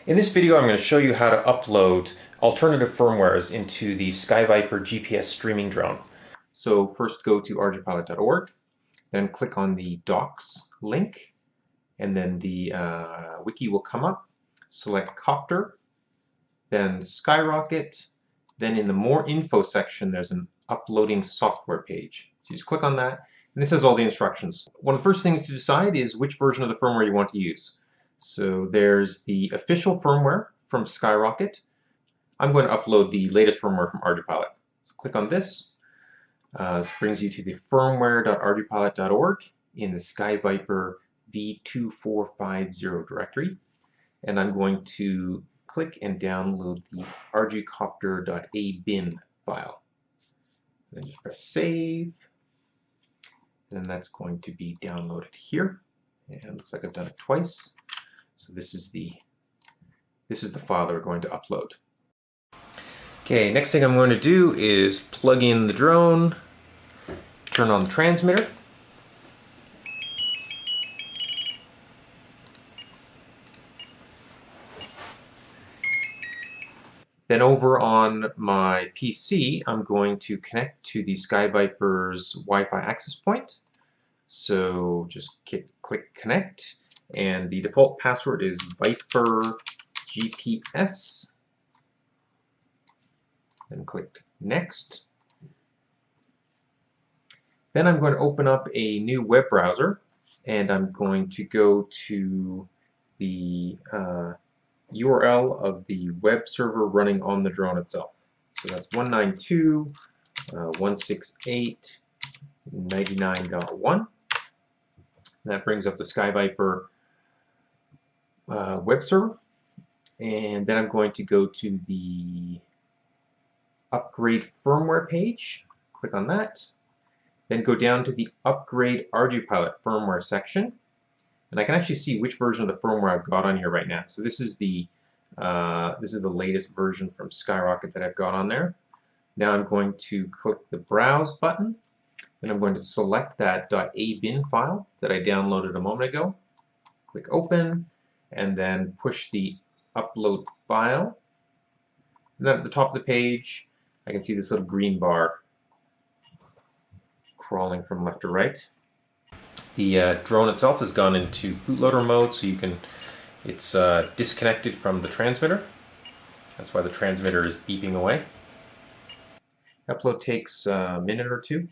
In this video, I'm going to show you how to upload alternative firmwares into the SkyViper GPS streaming drone. So first go to ArduPilot.org, then click on the docs link, and then the wiki will come up. Select Copter, then Skyrocket, then in the More Info section there's an uploading software page. So you just click on that, and this has all the instructions. One of the first things to decide is which version of the firmware you want to use. So there's the official firmware from Skyrocket. I'm going to upload the latest firmware from ArduPilot. So click on this. This brings you to the firmware.ardupilot.org in the SkyViper v2450 directory. And I'm going to click and download the arducopter.abin file. Then just press save. And that's going to be downloaded here. And it looks like I've done it twice. So this is the file that we're going to upload. Okay, next thing I'm going to do is plug in the drone, turn on the transmitter. Then over on my PC, I'm going to connect to the SkyViper's Wi-Fi access point. So just click connect, and the default password is Viper GPS. Then click next. Then I'm going to open up a new web browser, and I'm going to go to the URL of the web server running on the drone itself. So that's 192.168.99.1. That brings up the SkyViper web server. And then I'm going to go to the upgrade firmware page. Click on that. Then go down to the upgrade ArduPilot firmware section. And I can actually see which version of the firmware I've got on here right now. So this is the latest version from Skyrocket that I've got on there. Now I'm going to click the Browse button. Then I'm going to select that .abin file that I downloaded a moment ago. Click Open, and then push the Upload File. And then at the top of the page, I can see this little green bar crawling from left to right. The drone itself has gone into bootloader mode, so it's disconnected from the transmitter. That's why the transmitter is beeping away. Upload takes a minute or two.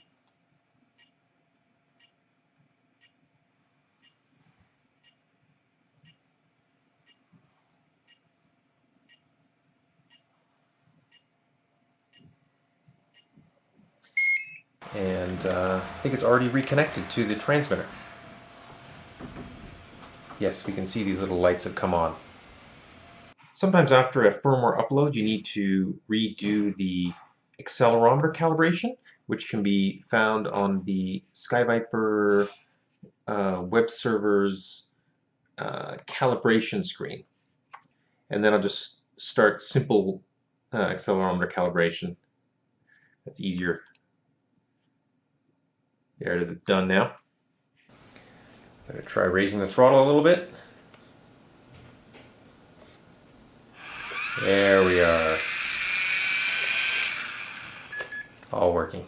And I think it's already reconnected to the transmitter. Yes, we can see these little lights have come on. Sometimes after a firmware upload, you need to redo the accelerometer calibration, which can be found on the SkyViper web server's calibration screen. And then I'll just start simple accelerometer calibration. That's easier. There it is, it's done now. I'm going to try raising the throttle a little bit. There we are. All working.